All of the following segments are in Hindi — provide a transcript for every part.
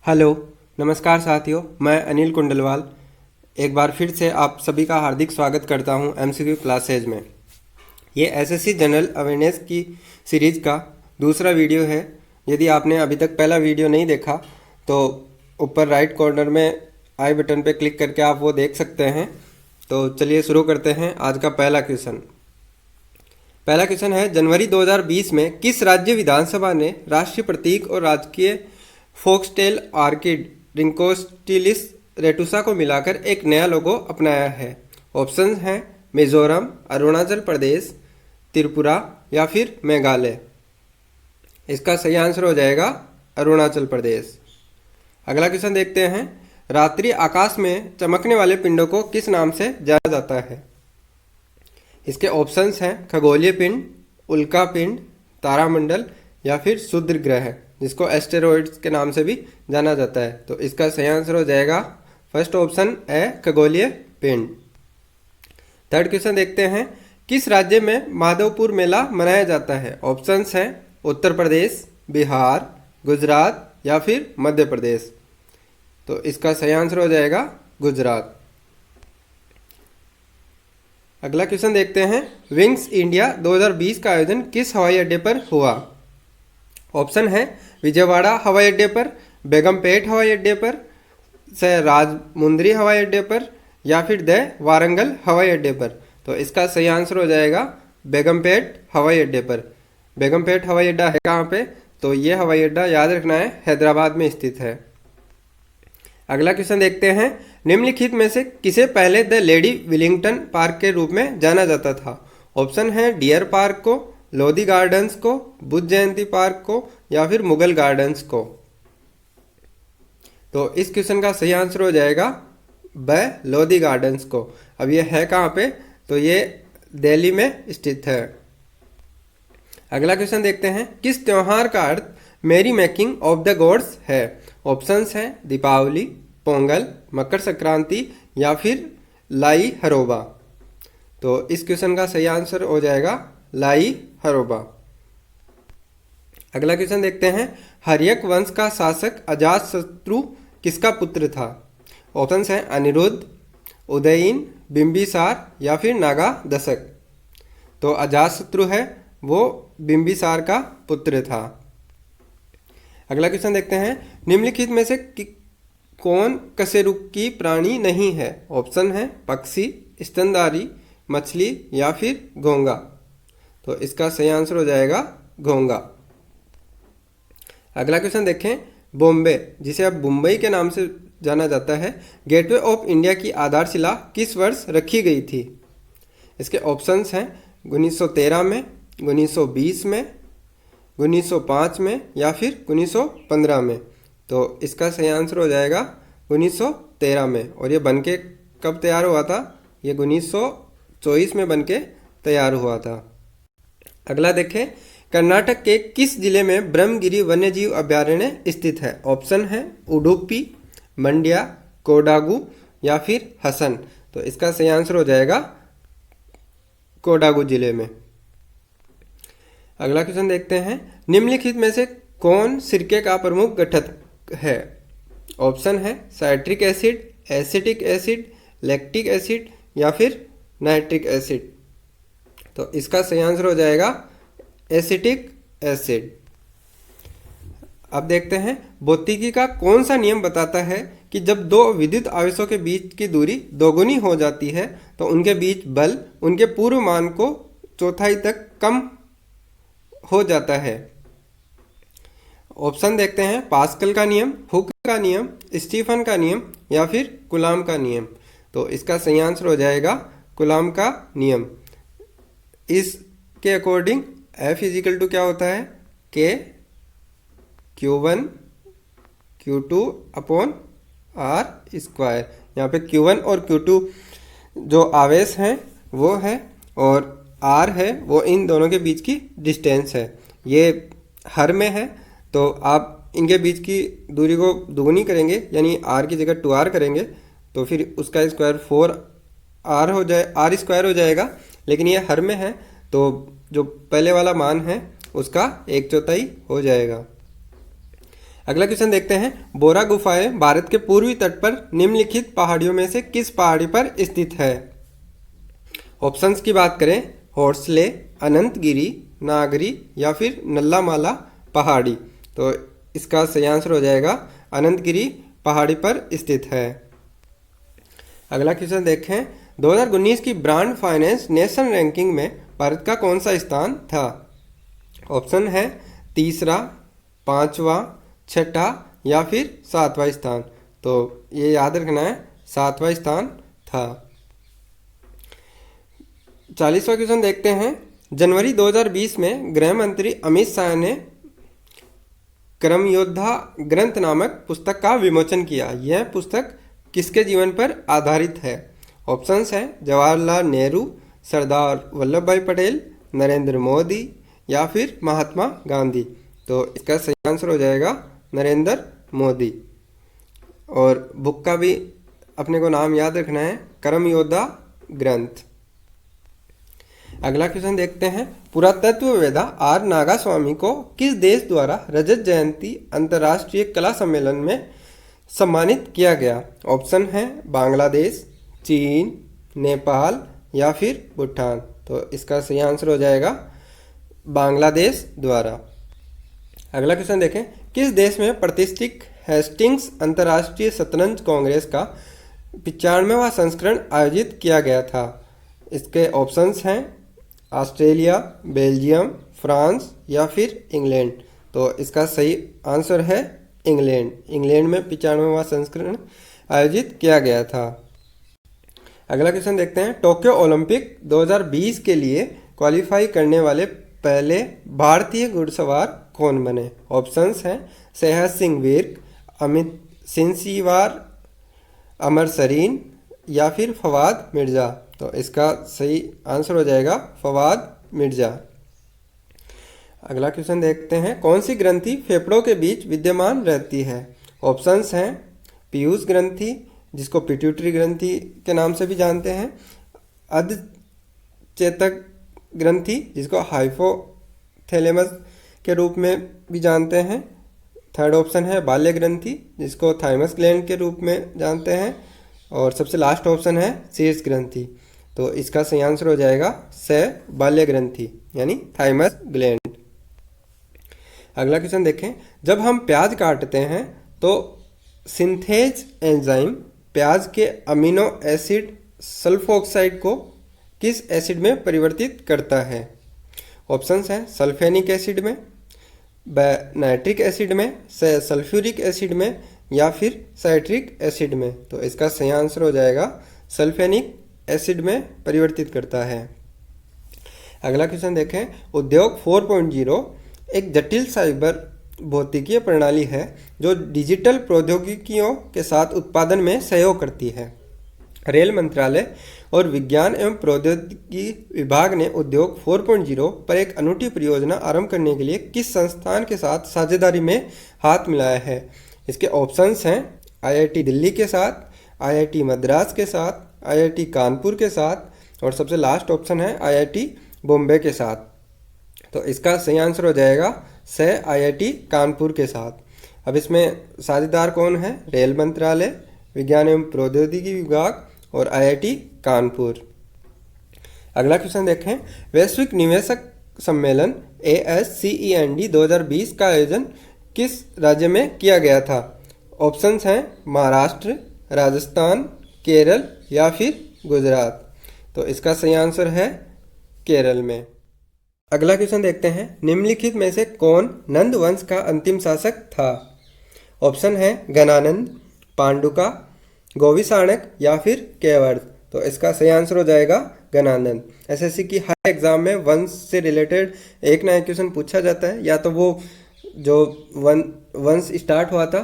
हेलो, नमस्कार साथियों। मैं अनिल कुंडलवाल एक बार फिर से आप सभी का हार्दिक स्वागत करता हूं एमसीक्यू क्लासेज में। ये एसएससी जनरल अवेयरनेस की सीरीज़ का दूसरा वीडियो है। यदि आपने अभी तक पहला वीडियो नहीं देखा तो ऊपर राइट कॉर्नर में आई बटन पर क्लिक करके आप वो देख सकते हैं। तो चलिए शुरू करते हैं आज का पहला क्वेश्चन। पहला क्वेश्चन है, जनवरी 2020 में किस राज्य विधानसभा ने राष्ट्रीय प्रतीक और राजकीय फोक्सटेल ऑर्किड रिंकोस्टिलिस रेटुसा को मिलाकर एक नया लोगो अपनाया है? ऑप्शन हैं मिजोरम, अरुणाचल प्रदेश, त्रिपुरा या फिर मेघालय। इसका सही आंसर हो जाएगा अरुणाचल प्रदेश। अगला क्वेश्चन देखते हैं, रात्रि आकाश में चमकने वाले पिंडों को किस नाम से जाना जाता है? इसके ऑप्शंस हैं खगोलीय पिंड, उल्का पिंड, तारामंडल या फिर क्षुद्र ग्रह, जिसको एस्टेरॉइड्स के नाम से भी जाना जाता है। तो इसका सही आंसर हो जाएगा फर्स्ट ऑप्शन है खगोलीय पिंड। थर्ड क्वेश्चन देखते हैं, किस राज्य में माधवपुर मेला मनाया जाता है? ऑप्शंस हैं उत्तर प्रदेश, बिहार, गुजरात या फिर मध्य प्रदेश। तो इसका सही आंसर हो जाएगा गुजरात। अगला क्वेश्चन देखते हैं, विंग्स इंडिया 2020 का आयोजन किस हवाई अड्डे पर हुआ? ऑप्शन है विजयवाड़ा हवाई अड्डे पर, बेगमपेट हवाई अड्डे पर, राजमुंद्री हवाई अड्डे पर या फिर वारंगल हवाई अड्डे पर। तो इसका सही आंसर हो जाएगा बेगमपेट हवाई अड्डे पर। बेगमपेट हवाई अड्डा है कहाँ पे? तो ये हवाई अड्डा याद रखना है, हैदराबाद में स्थित है। अगला क्वेश्चन देखते हैं, निम्नलिखित में से किसे पहले द लेडी विलिंगटन पार्क के रूप में जाना जाता था? ऑप्शन है डियर पार्क को, लोधी गार्डन्स को, बुद्ध जयंती पार्क को या फिर मुगल गार्डन्स को। तो इस क्वेश्चन का सही आंसर हो जाएगा ब लोधी गार्डन्स को। अब ये है कहाँ पे? तो ये दिल्ली में स्थित है। अगला क्वेश्चन देखते हैं, किस त्योहार का अर्थ मेरी मेकिंग ऑफ द गॉड्स है? ऑप्शंस हैं दीपावली, पोंगल, मकर संक्रांति या फिर लाई हरोबा। तो इस क्वेश्चन का सही आंसर हो जाएगा लाई हरोबा। अगला क्वेश्चन देखते हैं, हर्यक वंश का शासक अजातशत्रु किसका पुत्र था? ऑप्शंस हैं अनिरुद्ध, उदयीन, बिंबिसार या फिर नागा दशक। तो अजातशत्रु है वो बिंबिसार का पुत्र था। अगला क्वेश्चन देखते हैं, निम्नलिखित में से कौन कशेरुकी प्राणी नहीं है? ऑप्शन है पक्षी, स्तनधारी, मछली या फिर घोंगा। तो इसका सही आंसर हो जाएगा घोंगा। अगला क्वेश्चन देखें, बॉम्बे, जिसे अब मुंबई के नाम से जाना जाता है, गेटवे ऑफ इंडिया की आधारशिला किस वर्ष रखी गई थी? इसके ऑप्शंस हैं 1913 में, 1920 में, 1905 में या फिर 1915 में। तो इसका सही आंसर हो जाएगा 1913 में। और ये बनके कब तैयार हुआ था? ये 1924 में बनके तैयार हुआ था। अगला देखें, कर्नाटक के किस जिले में ब्रह्मगिरी वन्यजीव अभयारण्य स्थित है? ऑप्शन है उडुपी, मंड्या, कोडागु या फिर हसन। तो इसका सही आंसर हो जाएगा कोडागु जिले में। अगला क्वेश्चन देखते हैं, निम्नलिखित में से कौन सिरके का प्रमुख घटक है? ऑप्शन है citric acid, acetic acid, lactic acid या फिर नाइट्रिक एसिड। तो इसका सही आंसर हो जाएगा एसिटिक एसिड। अब देखते हैं, भौतिकी का कौन सा नियम बताता है कि जब दो विद्युत आवेशों के बीच की दूरी दोगुनी हो जाती है तो उनके बीच बल उनके पूर्व मान को चौथाई तक कम हो जाता है? ऑप्शन देखते हैं पास्कल का नियम, हुक का नियम, स्टीफन का नियम या फिर कूलाम का नियम। तो इसका सही आंसर हो जाएगा कूलाम का नियम। इसके अकॉर्डिंग F इजिकल टू क्या होता है? K Q1 Q2 upon R square. यहाँ पे Q1 और Q2 जो आवेश हैं वो है और R है वो इन दोनों के बीच की डिस्टेंस है। ये हर में है तो आप इनके बीच की दूरी को दोगुनी करेंगे, यानी R की जगह 2R करेंगे तो फिर उसका स्क्वायर 4R हो जाए, R स्क्वायर हो जाएगा। लेकिन ये हर में है तो जो पहले वाला मान है उसका 1/4 हो जाएगा। अगला क्वेश्चन देखते हैं, बोरा गुफाएं भारत के पूर्वी तट पर निम्नलिखित पहाड़ियों में से किस पहाड़ी पर स्थित है? ऑप्शंस की बात करें, हॉर्सले, अनंतगिरी, नागरी या फिर नल्लामाला पहाड़ी। तो इसका सही आंसर हो जाएगा अनंतगिरी पहाड़ी पर स्थित है। अगला क्वेश्चन देखें, 2019 की ब्रांड फाइनेंस नेशन रैंकिंग में भारत का कौन सा स्थान था? ऑप्शन है तीसरा, पांचवा, छठा या फिर सातवां स्थान। तो ये याद रखना है, सातवां स्थान था। 40वां क्वेश्चन देखते हैं, जनवरी 2020 में गृह मंत्री अमित शाह ने कर्मयोद्धा ग्रंथ नामक पुस्तक का विमोचन किया। यह पुस्तक किसके जीवन पर आधारित है? ऑप्शंस हैं जवाहरलाल नेहरू, सरदार वल्लभ भाई पटेल, नरेंद्र मोदी या फिर महात्मा गांधी। तो इसका सही आंसर हो जाएगा नरेंद्र मोदी। और बुक का भी अपने को नाम याद रखना है, कर्मयोद्धा ग्रंथ। अगला क्वेश्चन देखते हैं, पुरातत्ववेत्ता आर नागास्वामी को किस देश द्वारा रजत जयंती अंतर्राष्ट्रीय कला सम्मेलन में सम्मानित किया गया? ऑप्शन है बांग्लादेश, चीन, नेपाल या फिर भूटान। तो इसका सही आंसर हो जाएगा बांग्लादेश द्वारा। अगला क्वेश्चन देखें, किस देश में प्रतिष्ठित हेस्टिंग्स अंतर्राष्ट्रीय शतरंज कांग्रेस का 95वां संस्करण आयोजित किया गया था? इसके ऑप्शंस हैं ऑस्ट्रेलिया, बेल्जियम, फ्रांस या फिर इंग्लैंड। तो इसका सही आंसर है इंग्लैंड। इंग्लैंड में 95वां संस्करण आयोजित किया गया था। अगला क्वेश्चन देखते हैं, टोक्यो ओलंपिक 2020 के लिए क्वालिफाई करने वाले पहले भारतीय घुड़सवार कौन बने? ऑप्शंस हैं सहज सिंह विर्क, अमित सिंसीवार, अमर सरीन या फिर फवाद मिर्ज़ा। तो इसका सही आंसर हो जाएगा फवाद मिर्ज़ा। अगला क्वेश्चन देखते हैं, कौन सी ग्रंथि फेफड़ों के बीच विद्यमान रहती है? ऑप्शंस हैं पीयूष ग्रंथि, जिसको पिट्यूटरी ग्रंथि के नाम से भी जानते हैं, अधचेतक ग्रंथि, जिसको हाइपोथैलेमस के रूप में भी जानते हैं। थर्ड ऑप्शन है बाल्य ग्रंथि, जिसको थाइमस ग्लैंड के रूप में जानते हैं। और सबसे लास्ट ऑप्शन है शीर्ष ग्रंथि। तो इसका सही आंसर हो जाएगा स बाल्य ग्रंथि यानी थाइमस ग्लैंड। अगला क्वेश्चन देखें, जब हम प्याज काटते हैं तो सिंथेज एंजाइम प्याज के अमीनो एसिड सल्फोक्साइड को किस एसिड में परिवर्तित करता है? ऑप्शंस हैं सल्फेनिक एसिड में, नाइट्रिक एसिड में, सल्फ्यूरिक एसिड में या फिर साइट्रिक एसिड में। तो इसका सही आंसर हो जाएगा सल्फेनिक एसिड में परिवर्तित करता है। अगला क्वेश्चन देखें, उद्योग 4.0 एक जटिल साइबर भौतिकीय प्रणाली है जो डिजिटल प्रौद्योगिकियों के साथ उत्पादन में सहयोग करती है। रेल मंत्रालय और विज्ञान एवं प्रौद्योगिकी विभाग ने उद्योग 4.0 पर एक अनूठी परियोजना आरंभ करने के लिए किस संस्थान के साथ साझेदारी में हाथ मिलाया है? इसके ऑप्शंस हैं आईआईटी दिल्ली के साथ, आईआईटी मद्रास के साथ, आईआईटी कानपुर के साथ और सबसे लास्ट ऑप्शन है आईआईटी बॉम्बे के साथ। तो इसका सही आंसर हो जाएगा आईआईटी कानपुर के साथ। अब इसमें साझेदार कौन है? रेल मंत्रालय, विज्ञान एवं प्रौद्योगिकी विभाग और आईआईटी कानपुर। अगला क्वेश्चन देखें, वैश्विक निवेशक सम्मेलन ASCEND 2020 का आयोजन किस राज्य में किया गया था? ऑप्शंस हैं महाराष्ट्र, राजस्थान, केरल या फिर गुजरात। तो इसका सही आंसर है केरल में। अगला क्वेश्चन देखते हैं, निम्नलिखित में से कौन नंद वंश का अंतिम शासक था? ऑप्शन है गणानंद, पांडुका, गोविसाणक या फिर केवर्ध। तो इसका सही आंसर हो जाएगा गणानंद। एसएससी की हर एग्जाम में वंश से रिलेटेड एक ना एक क्वेश्चन पूछा जाता है, या तो वो जो वंश स्टार्ट हुआ था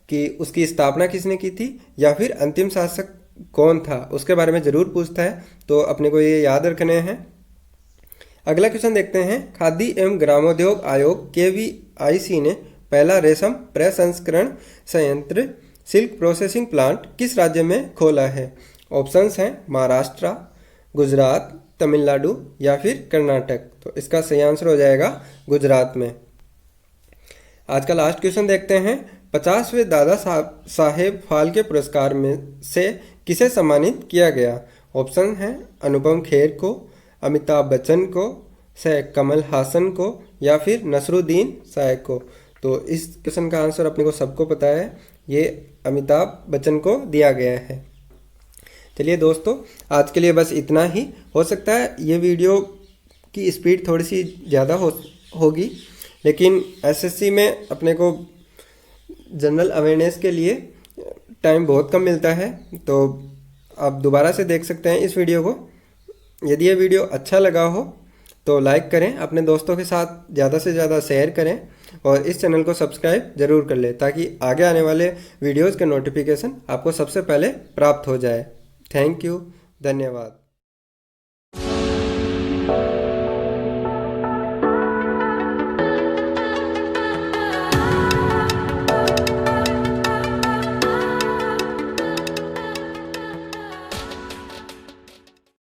कि उसकी स्थापना किसने की थी, या फिर अंतिम शासक कौन था उसके बारे में जरूर पूछता है। तो अपने को ये याद रखने हैं। अगला क्वेश्चन देखते हैं, खादी एवं ग्रामोद्योग आयोग KVIC ने पहला रेशम प्रसंस्करण संयंत्र सिल्क प्रोसेसिंग प्लांट किस राज्य में खोला है? ऑप्शंस हैं महाराष्ट्र, गुजरात, तमिलनाडु या फिर कर्नाटक। तो इसका सही आंसर हो जाएगा गुजरात में। आज का लास्ट क्वेश्चन देखते हैं। 50वें दादा साहेब फाल्के पुरस्कार में से किसे सम्मानित किया गया? ऑप्शन है अनुपम खेर को, अमिताभ बच्चन को, सैयद कमल हासन को या फिर नसरुद्दीन शाह को। तो इस क्वेश्चन का आंसर अपने को सबको पता है, ये अमिताभ बच्चन को दिया गया है। चलिए दोस्तों, आज के लिए बस इतना ही। हो सकता है ये वीडियो की स्पीड थोड़ी सी ज़्यादा होगी, लेकिन एसएससी में अपने को जनरल अवेयरनेस के लिए टाइम बहुत कम मिलता है, तो आप दोबारा से देख सकते हैं इस वीडियो को। यदि ये वीडियो अच्छा लगा हो तो लाइक करें, अपने दोस्तों के साथ ज़्यादा से ज़्यादा शेयर करें और इस चैनल को सब्सक्राइब ज़रूर कर लें, ताकि आगे आने वाले वीडियोज़ के नोटिफिकेशन आपको सबसे पहले प्राप्त हो जाए। थैंक यू, धन्यवाद।